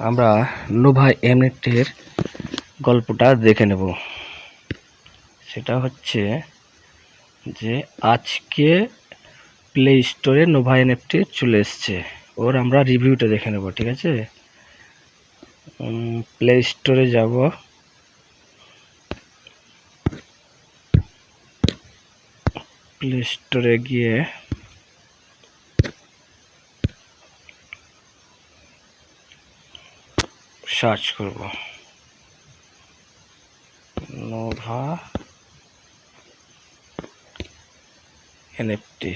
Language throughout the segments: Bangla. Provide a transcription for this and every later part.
আমরা নোভা এমনেটের গল্পটা দেখে নেব। সেটা হচ্ছে যে আজকে প্লে স্টোরে নোভা এনএফটি চলে এসছে, ওর আমরা রিভিউটা দেখে নেব। ঠিক আছে, প্লে স্টোরে যাব। প্লে স্টোরে গিয়ে সার্চ করব নোভা এনএফটি।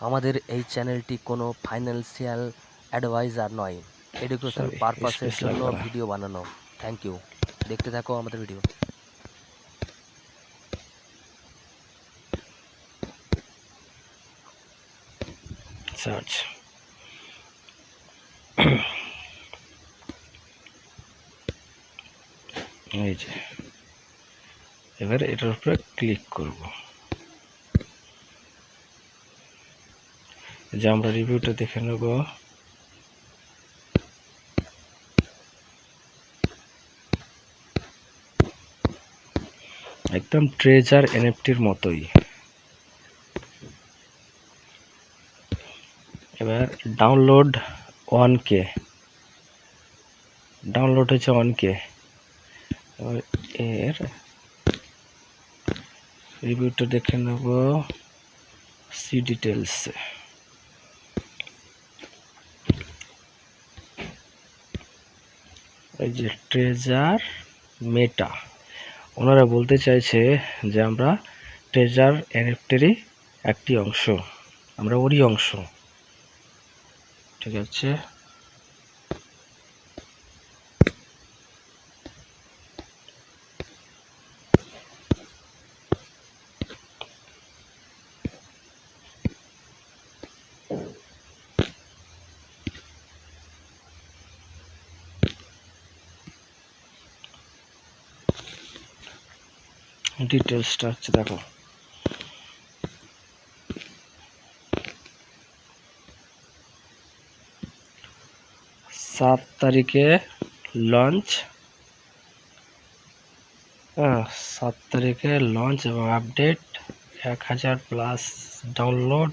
আমাদের এই চ্যানেলটি কোনো ফাইন্যান্সিয়াল অ্যাডভাইজার নয়, এডুকেশন পারপাসের জন্য ভিডিও বানানো। থ্যাংক ইউ, দেখতে থাকো আমাদের ভিডিও। সার্চ এই যে, এবার এটার উপরে ক্লিক করব। যে আমরা রিভিউটা দেখে নেব। একদম ট্রেজার এনএফটির মতোই। এবার ডাউনলোড 1K, ডাউনলোড হচ্ছে 1K। এবার এর রিভিউটা দেখে নেব সি ডিটেলস। এই যে ট্রেজার মেটা, ওনারা বলতে চাইছে যে আমরা ট্রেজার এনএফটিরই একটি অংশ, আমরা ওরই অংশ। ঠিক আছে, ডিটেলসটা হচ্ছে দেখো। 7 তারিখে লঞ্চ, 7 তারিখে লঞ্চ এবং আপডেট 1000+ ডাউনলোড।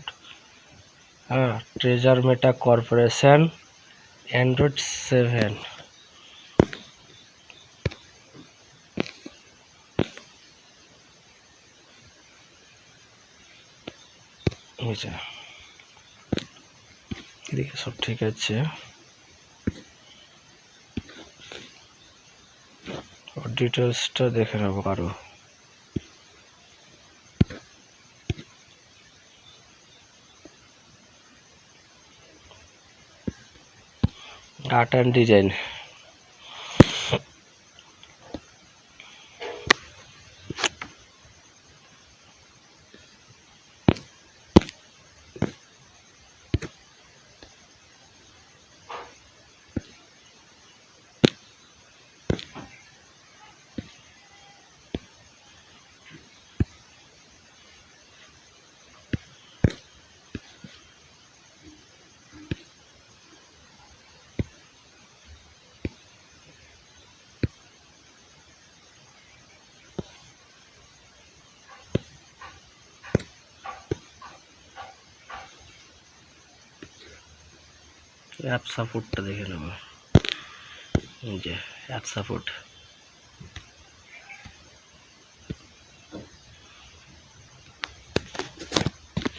ট্রেজার মেটা কর্পোরেশন, অ্যান্ড্রয়েড 7। এদিকে সব ঠিক আছে। ডিটেলসটা দেখে নেব আরো। আর্ট অ্যান্ড ডিজাইন, অ্যাপ সাপোর্টটা দেখে নেব। এই যে অ্যাপ সাপোর্ট,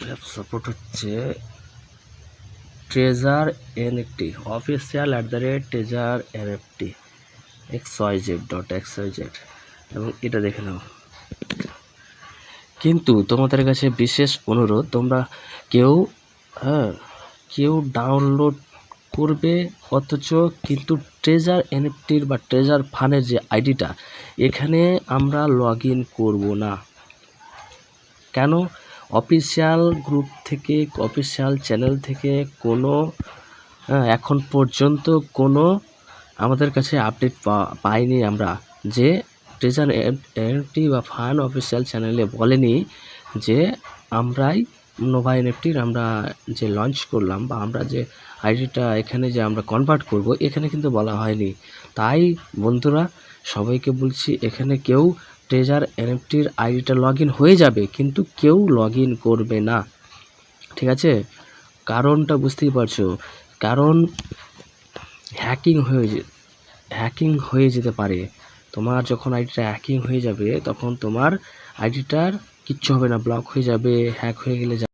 অ্যাপ সাপোর্ট হচ্ছে treasure NFT official @treasure NFT xyz.xyz, এবং এটা দেখে নাও। কিন্তু তোমাদের কাছে বিশেষ অনুরোধ, তোমরা কেউ ডাউনলোড করবে অথচ কিন্তু ট্রেজার এনএফটির বা ট্রেজার ফানের যে আইডিটা, এখানে আমরা লগ ইন করবো না। কেন? অফিসিয়াল গ্রুপ থেকে, অফিসিয়াল চ্যানেল থেকে কোনো এখন পর্যন্ত কোনো আমাদের কাছে আপডেট পাইনি আমরা, যে ট্রেজার এনএফটি বা ফান অফিসিয়াল চ্যানেলে বলেনি যে আমরাই নোভা এনএফটির আমরা যে লঞ্চ করলাম বা আমরা যে আইডিটা এখানে যে আমরা কনভার্ট করব, এখানে কিন্তু বলা হয়নি। তাই বন্ধুরা সবাইকে বলছি, এখানে কেউ ট্রেজার এনএফটির আইডিটা লগ ইন হয়ে যাবে, কিন্তু কেউ লগ ইন করবে না, ঠিক আছে? কারণটা বুঝতেই পারছো, কারণ হ্যাকিং হয়ে যেতে পারে। তোমার যখন আইডিটা হ্যাকিং হয়ে যাবে তখন তোমার আইডিটার কিচ্ছু হবে না, ব্লক হয়ে যাবে, হ্যাক হয়ে গেলে